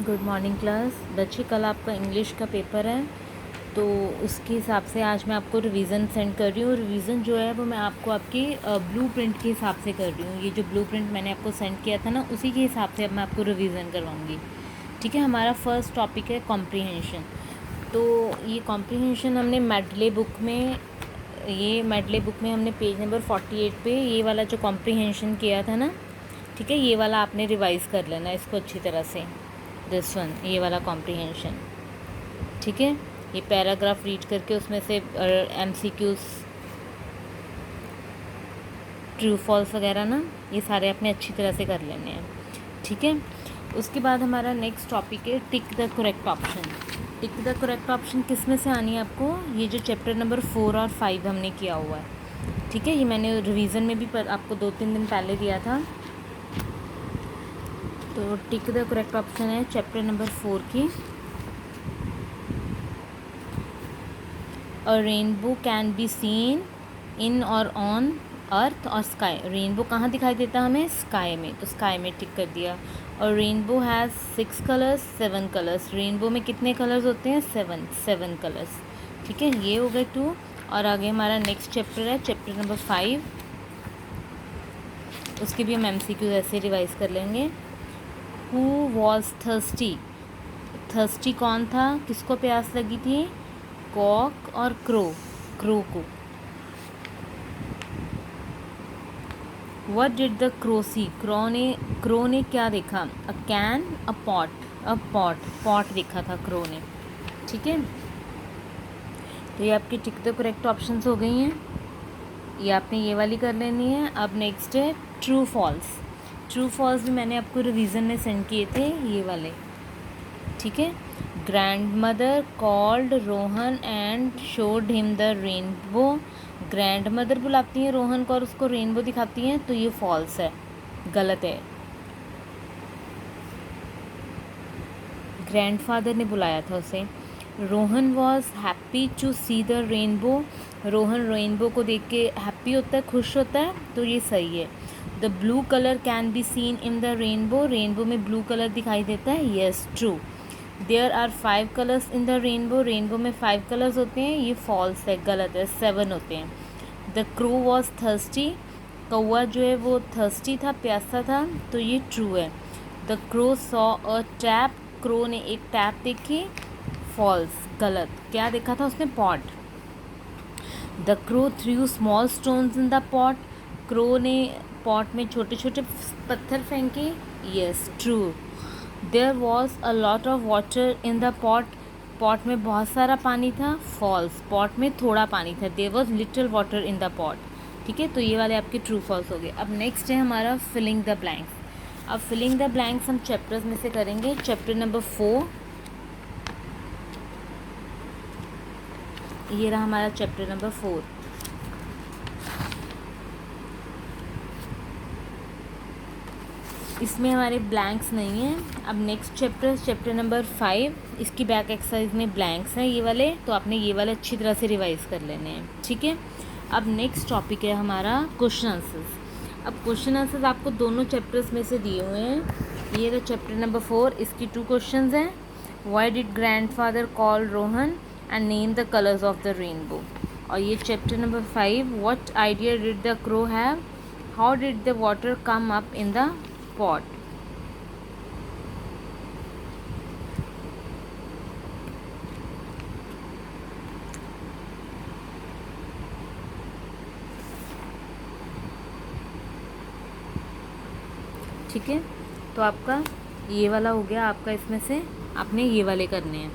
Good morning class बच्चे। कल आपका इंग्लिश का पेपर है, तो उसके हिसाब से आज मैं आपको रिवीजन सेंड कर रही हूँ। रिवीजन जो है वो मैं आपको आपकी ब्लू प्रिंट के हिसाब से कर रही हूँ। ये जो ब्लू प्रिंट मैंने आपको सेंड किया था ना, उसी के हिसाब से अब मैं आपको रिवीजन करवाऊँगी। ठीक है। हमारा फर्स्ट टॉपिक है कॉम्प्रीहेंशन। तो ये कॉम्प्रीहेंशन हमने मेडले बुक में हमने पेज नंबर 48 पे ये वाला जो कॉम्प्रीहेंशन किया था ना, ठीक है, ये वाला आपने रिवाइज़ कर लेना इसको अच्छी तरह से। दिस वन, ये वाला कॉम्प्रीहेंशन, ठीक है। ये पैराग्राफ रीड करके उसमें से MCQs, ट्रू फॉल्स वगैरह ना, ये सारे अपने अच्छी तरह से कर लेने हैं, ठीक है। उसके बाद हमारा नेक्स्ट टॉपिक है tick the correct option. Tick the correct option किस में से आनी है आपको? ये जो चैप्टर नंबर 4 और 5 हमने किया हुआ है, ठीक है। ये मैंने रिवीजन में भी आपको 2-3 दिन पहले दिया था। तो टिक द करेक्ट ऑप्शन है चैप्टर नंबर 4 की। अ रेनबो कैन बी सीन इन और ऑन अर्थ और स्काई। रेनबो कहाँ दिखाई देता हमें? स्काई में, तो स्काई में टिक कर दिया। और rainbow has 6 colours 7 colours. Rainbow में कितने कलर्स होते हैं? 7 कलर्स, ठीक है। ये हो गए 2। और आगे हमारा नेक्स्ट चैप्टर है चैप्टर नंबर 5। उसके भी हम MCQ ऐसे रिवाइज कर लेंगे। Who was thirsty? थर्स्टी कौन था? किसको प्यास लगी थी? कॉक और क्रो को। What did the crow see? Crow ने क्या देखा? अ कैन, अ पॉट देखा था क्रो ने, ठीक है। तो ये आपकी टिक द करेक्ट ऑप्शंस हो गई हैं। ये आपने ये वाली कर लेनी है। अब नेक्स्ट है ट्रू फॉल्स। ट्रू फॉल्स भी मैंने आपको रिवीजन में सेंड किए थे, ये वाले, ठीक है। Grand mother called Rohan and showed him the rainbow. Grand mother बुलाती हैं रोहन को और उसको रेनबो दिखाती हैं, तो ये फॉल्स है, गलत है। ग्रैंडफादर ने बुलाया था उसे। Rohan was happy to see the rainbow. Rohan rainbow को देख के हैप्पी होता है, खुश होता है, तो ये सही है। The blue colour can be seen in the rainbow. Rainbow में ब्लू कलर दिखाई देता है, yes true. There are 5 colours in the rainbow. Rainbow में 5 कलर्स होते हैं, ये फॉल्स है, गलत है, 7 होते हैं। The crow was thirsty. कौआ जो है वो थर्स्टी था, प्यासा था, तो ये ट्रू है। The crow saw a tap. Crow ने एक टैप देखी, फॉल्स, गलत। क्या देखा था उसने? Pot. The crow threw small stones in the pot. Crow ने पॉट में छोटे छोटे पत्थर फेंके, yes true. There was a lot of water in the pot. Pot में बहुत सारा पानी था, फॉल्स। पॉट में थोड़ा पानी था, there was little water in the pot, ठीक है। तो ये वाले आपके ट्रू फॉल्स हो गए। अब नेक्स्ट है हमारा फिलिंग द ब्लैंक्स। अब फिलिंग द ब्लैंक्स हम चैप्टर्स में से करेंगे। चैप्टर नंबर 4, ये रहा हमारा चैप्टर नंबर 4। इसमें हमारे ब्लैंक्स नहीं हैं। अब नेक्स्ट चैप्टर नंबर 5, इसकी बैक एक्सरसाइज में ब्लैंक्स हैं ये वाले, तो आपने ये वाले अच्छी तरह से रिवाइज कर लेने हैं, ठीक है। अब नेक्स्ट टॉपिक है हमारा क्वेश्चन आंसर्स। अब क्वेश्चन आंसर्स आपको दोनों चैप्टर्स में से दिए हुए हैं। ये तो चैप्टर नंबर 4, इसकी 2 क्वेश्चंस हैं। Why did grandfather call Rohan and name the colours of the rainbow. और ये chapter number 5, what idea did the crow have, how did the water come up in the pot. ठीक है, तो आपका ये वाला हो गया। आपका इसमें से आपने ये वाले करने हैं।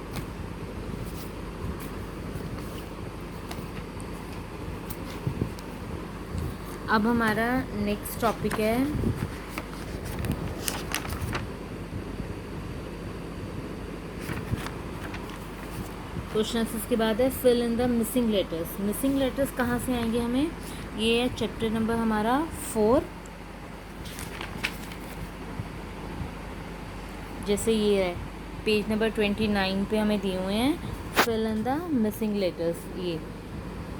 अब हमारा नेक्स्ट टॉपिक है क्वेश्चन आंसर्स के बाद है fill in the missing letters. Missing letters कहाँ से आएंगे हमें? ये है चैप्टर नंबर हमारा 4। जैसे ये है पेज नंबर 29 पे हमें दिए हुए हैं fill in the missing letters, ये,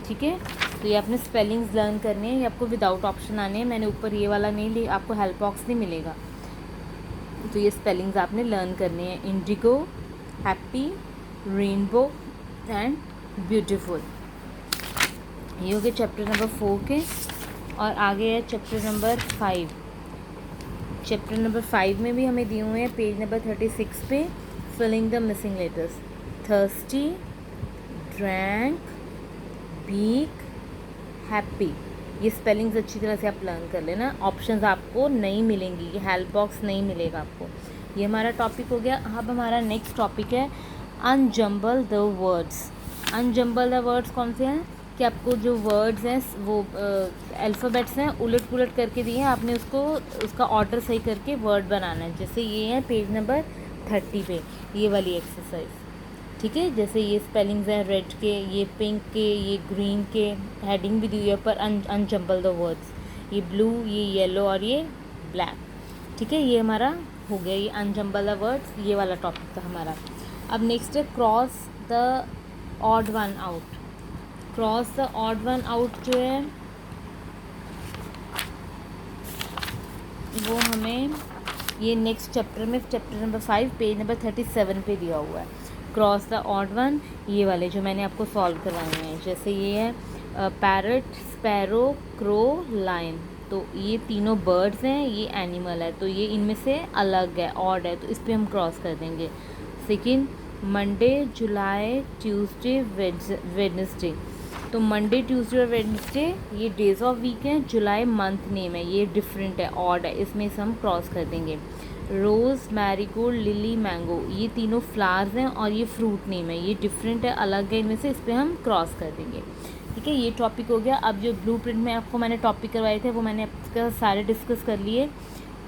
ठीक है। तो ये आपने स्पेलिंग्स लर्न करने हैं, ये आपको विदाउट ऑप्शन आने हैं। मैंने ऊपर ये वाला नहीं लिया, आपको हेल्प बॉक्स नहीं मिलेगा। तो ये स्पेलिंग्स आपने लर्न करने हैं, Indigo, happy, rainbow and beautiful. ये हो गए चैप्टर नंबर 4 के। और आगे है चैप्टर नंबर 5। चैप्टर नंबर 5 में भी हमें दिए हुए हैं पेज नंबर 36 पे, filling the missing letters. Thirsty, drank, beak, happy. ये स्पेलिंग्स अच्छी तरह से आप लर्न कर लेना। ऑप्शंस आपको नहीं मिलेंगी, ये हेल्प बॉक्स नहीं मिलेगा आपको। ये हमारा टॉपिक हो गया। अब हमारा नेक्स्ट टॉपिक है अनजम्बल द वर्ड्स। अनजम्बल द वर्ड्स कौन से हैं कि आपको जो वर्ड्स हैं वो अल्फ़ाबेट्स हैं उलट पुलट करके दिए हैं, आपने उसका ऑर्डर सही करके वर्ड बनाना है। जैसे ये है पेज नंबर 30 पे ये वाली एक्सरसाइज, ठीक है। जैसे ये स्पेलिंग्स हैं रेड के, ये पिंक के, ये ग्रीन के, हेडिंग भी दी हुई है पर अनजम्बल द वर्ड्स। ये ब्लू, ये येलो और ये ब्लैक, ठीक है। ये हमारा हो गया ये अनजम्बल द वर्ड्स, ये वाला टॉपिक था हमारा। अब नेक्स्ट है cross the odd one out. Cross the odd one out जो है वो हमें ये नेक्स्ट चैप्टर में, चैप्टर नंबर 5 पेज नंबर 37 पे दिया हुआ है। क्रॉस द ऑड वन, ये वाले जो मैंने आपको सॉल्व करवाए हैं। जैसे ये है पैरट, स्पैरो, क्रो, लायन। तो ये तीनों बर्ड्स हैं, ये एनिमल है, तो ये इनमें से अलग है, ऑड है, तो इस पर हम क्रॉस कर देंगे। सेकेंड, मंडे, जुलाई, ट्यूसडे, वेडनेसडे। तो मंडे, ट्यूसडे और वेडनेसडे ये डेज ऑफ वीक हैं। जुलाई मंथ नेम है, ये डिफरेंट है, ऑड है, इसमें से हम क्रॉस कर देंगे। रोज़, मैरीगोल्ड, लिली, मैंगो, ये तीनों फ्लावर्स हैं और ये फ्रूट नेम है, ये डिफरेंट है, अलग है, इनमें से इस पर हम क्रॉस कर देंगे, ठीक है। ये टॉपिक हो गया। अब जो ब्लू प्रिंट में आपको मैंने टॉपिक करवाए थे वो मैंने आपके सारे डिस्कस कर लिए,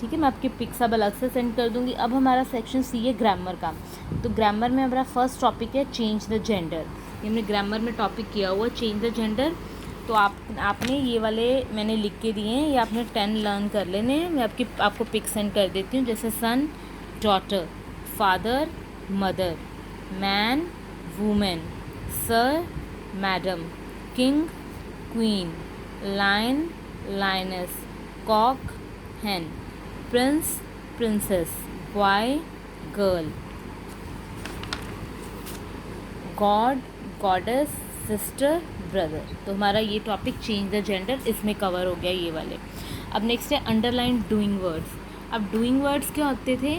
ठीक है। मैं आपके पिक्स अब अलग से सेंड कर दूँगी। अब हमारा सेक्शन सी है ग्रामर का। तो ग्रामर में हमारा फर्स्ट टॉपिक है चेंज द जेंडर। ये हमने ग्रामर में टॉपिक किया हुआ चेंज द जेंडर। तो आपने ये वाले मैंने लिख के दिए हैं, ये आपने 10 लर्न कर लेने हैं। मैं आपको पिक सेंड कर देती हूँ। जैसे son, daughter, father, mother, man, women, sir, madam, king, queen, lion, lioness, cock, hen, prince, princess, boy, girl, god, goddess, sister, brother. तो हमारा ये टॉपिक चेंज द जेंडर इसमें कवर हो गया ये वाले। अब नेक्स्ट है अंडरलाइन डूइंग वर्ड्स। अब डूइंग वर्ड्स क्या होते थे?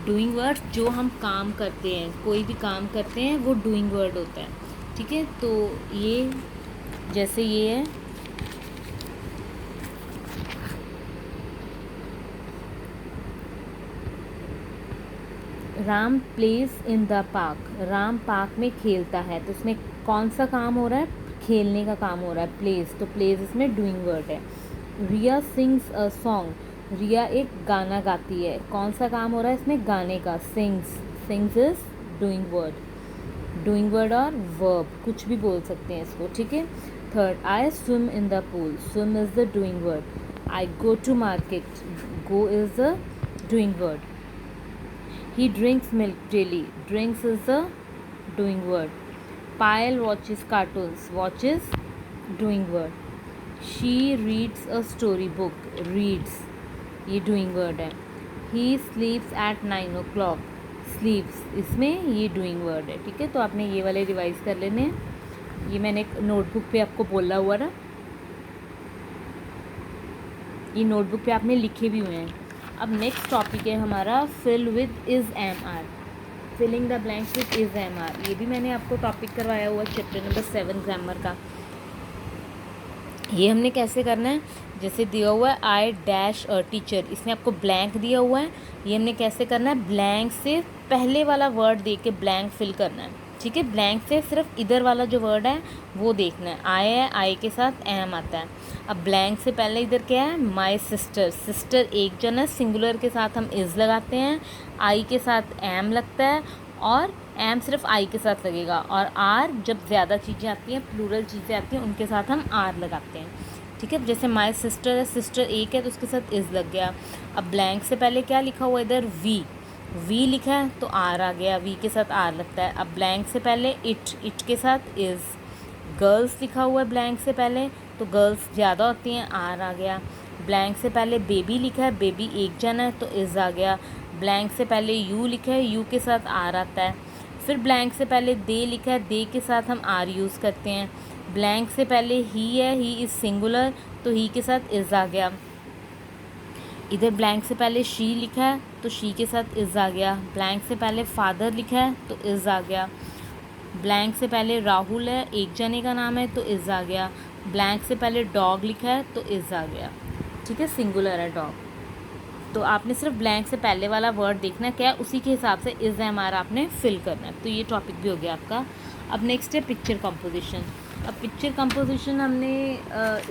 डूइंग वर्ड्स जो हम काम करते हैं, कोई भी काम करते हैं वो डूइंग वर्ड होता है, ठीक है। तो ये जैसे ये है Ram place in the park. Ram park में खेलता है, तो इसमें कौन सा काम हो रहा है? खेलने का काम हो रहा है, प्लेस। तो प्लेस इसमें डूइंग वर्ड है। रिया सिंग्स अ सॉन्ग। रिया एक गाना गाती है, कौन सा काम हो रहा है इसमें? गाने का। Sings, sings is doing word. Doing word और वर्ब कुछ भी बोल सकते हैं इसको, ठीक है। Third, I swim in the pool. Swim is the doing word. I go to market. Go is the doing word. He drinks milk daily. Drinks is the doing word. Payal watches cartoons. Watches doing word. She reads a story book. Reads, ये doing word है. He sleeps at 9 o'clock. Sleeps, इसमें ये doing word है, ठीक है। तो आपने ये वाले रिवाइज कर लेने हैं। ये मैंने एक नोटबुक पे आपको बोला हुआ ना, ये नोटबुक पे आपने लिखे भी हुए हैं। अब नेक्स्ट टॉपिक है हमारा fill with is am are. Filling the blanks with is am are, ये भी मैंने आपको टॉपिक करवाया हुआ चैप्टर नंबर 7 ग्रामर का। ये हमने कैसे करना है? जैसे दिया हुआ है आई डैश अ टीचर, इसमें आपको ब्लैंक दिया हुआ है। ये हमने कैसे करना है? ब्लैंक से पहले वाला वर्ड दे के ब्लैंक फिल करना है, ठीक है। ब्लैंक से सिर्फ इधर वाला जो वर्ड है वो देखना है। आई है, आई के साथ एम आता है। अब ब्लैंक से पहले इधर क्या है? My sister. सिस्टर एक जन है, सिंगुलर के साथ हम इज़ लगाते हैं, आई के साथ एम लगता है, और एम सिर्फ आई के साथ लगेगा। और आर जब ज़्यादा चीज़ें आती हैं, प्लूरल चीज़ें आती हैं, उनके साथ हम आर लगाते हैं, ठीक है। जैसे माई सिस्टर है, सिस्टर एक है तो उसके साथ इज़ लग गया। अब ब्लैंक से पहले क्या लिखा हुआ है इधर? वी। वी लिखा है तो आर आ गया, वी के साथ आर लगता है। अब ब्लैंक से पहले इट, इट के साथ इज़। गर्ल्स लिखा हुआ है ब्लैंक से पहले, तो गर्ल्स ज़्यादा होती हैं, आर आ गया। ब्लैंक से पहले बेबी लिखा है, बेबी एक जन है तो इज़ आ गया। ब्लैंक से पहले यू लिखा है, यू के साथ आर आता है। फिर ब्लैंक से पहले दे लिखा है, दे के साथ हम आर यूज़ करते हैं। ब्लैंक से पहले ही है, ही इज़ सिंगुलर, तो ही के साथ इज़ आ गया। इधर ब्लैंक से पहले शी लिखा है तो शी के साथ इज़ आ गया। ब्लैंक से पहले फादर लिखा है तो इज़ आ गया। ब्लैंक से पहले राहुल है, एक जने का नाम है तो इज़ आ गया। ब्लैंक से पहले डॉग लिखा है तो इज़ आ गया। ठीक है, सिंगुलर है डॉग। तो आपने सिर्फ ब्लैंक से पहले वाला वर्ड देखना है क्या है, उसी के हिसाब से इज़ एम आर आपने फिल करना है। तो ये टॉपिक भी हो गया आपका। अब नेक्स्ट है पिक्चर कंपोजिशन। अब पिक्चर कंपोजिशन हमने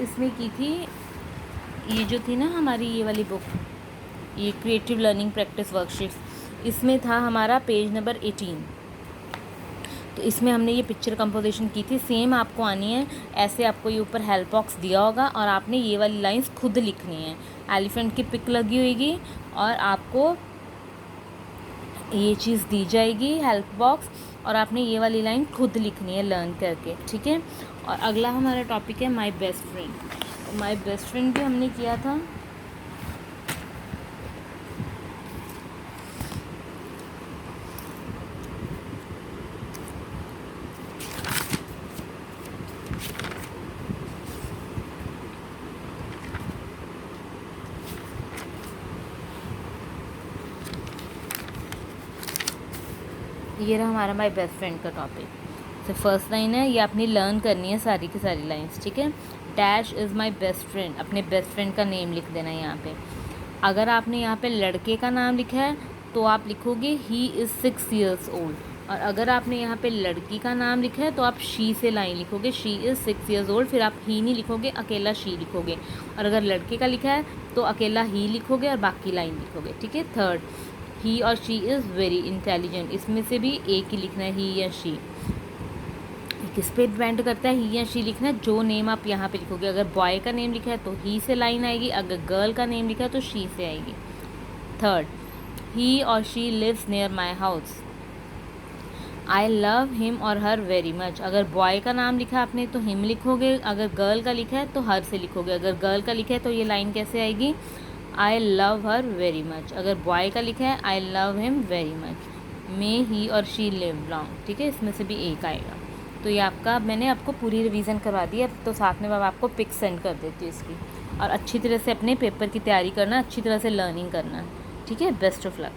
इसमें की थी, ये जो थी ना हमारी ये वाली बुक, ये क्रिएटिव लर्निंग प्रैक्टिस वर्कशीट्स, इसमें था हमारा पेज नंबर 18। तो इसमें हमने ये पिक्चर कंपोजिशन की थी। सेम आपको आनी है, ऐसे आपको ये ऊपर हेल्प बॉक्स दिया होगा और आपने ये वाली लाइंस खुद लिखनी है। एलिफेंट की पिक लगी होगी और आपको ये चीज़ दी जाएगी हेल्प बॉक्स, और आपने ये वाली लाइन खुद लिखनी है लर्न करके। ठीक है, और अगला हमारा टॉपिक है my best friend. My best friend भी हमने किया था। ये रहा हमारा माई बेस्ट फ्रेंड का टॉपिक। तो फर्स्ट लाइन है, ये आपने लर्न करनी है सारी की सारी लाइंस। ठीक है, dash is my best friend, अपने बेस्ट फ्रेंड का नेम लिख देना है यहाँ पे। अगर आपने यहाँ पे लड़के का नाम लिखा है तो आप लिखोगे ही इज़ 6 years old, और अगर आपने यहाँ पे लड़की का नाम लिखा है तो आप शी से लाइन लिखोगे, शी इज़ 6 years old, फिर आप ही नहीं लिखोगे, अकेला शी लिखोगे। और अगर लड़के का लिखा है तो अकेला ही लिखोगे और बाकी लाइन लिखोगे। ठीक है, थर्ड, ही और शी इज़ वेरी इंटेलिजेंट, इसमें से भी एक ही लिखना है, ही या शी। किस पे डिपेंड करता है ही या शी लिखना, जो नेम आप यहाँ पे लिखोगे। अगर बॉय का नेम लिखा है तो ही से लाइन आएगी, अगर गर्ल का नेम लिखा है तो शी से आएगी। थर्ड, ही और she lives near my house, I love him और हर वेरी मच। अगर बॉय का नाम लिखा है आपने तो हिम लिखोगे, अगर गर्ल का लिखा है तो हर से लिखोगे। अगर गर्ल का लिखा है तो ये लाइन कैसे आएगी, I love her very much. अगर बॉय का लिखा है I love him very much, मे ही और शी लिव लॉन्ग। ठीक है, इसमें से भी एक आएगा। तो ये आपका, मैंने आपको पूरी रिवीजन करवा दी है, तो साथ में मैं आपको पिक सेंड कर देती हूँ इसकी। और अच्छी तरह से अपने पेपर की तैयारी करना, अच्छी तरह से लर्निंग करना। ठीक है, बेस्ट ऑफ लक।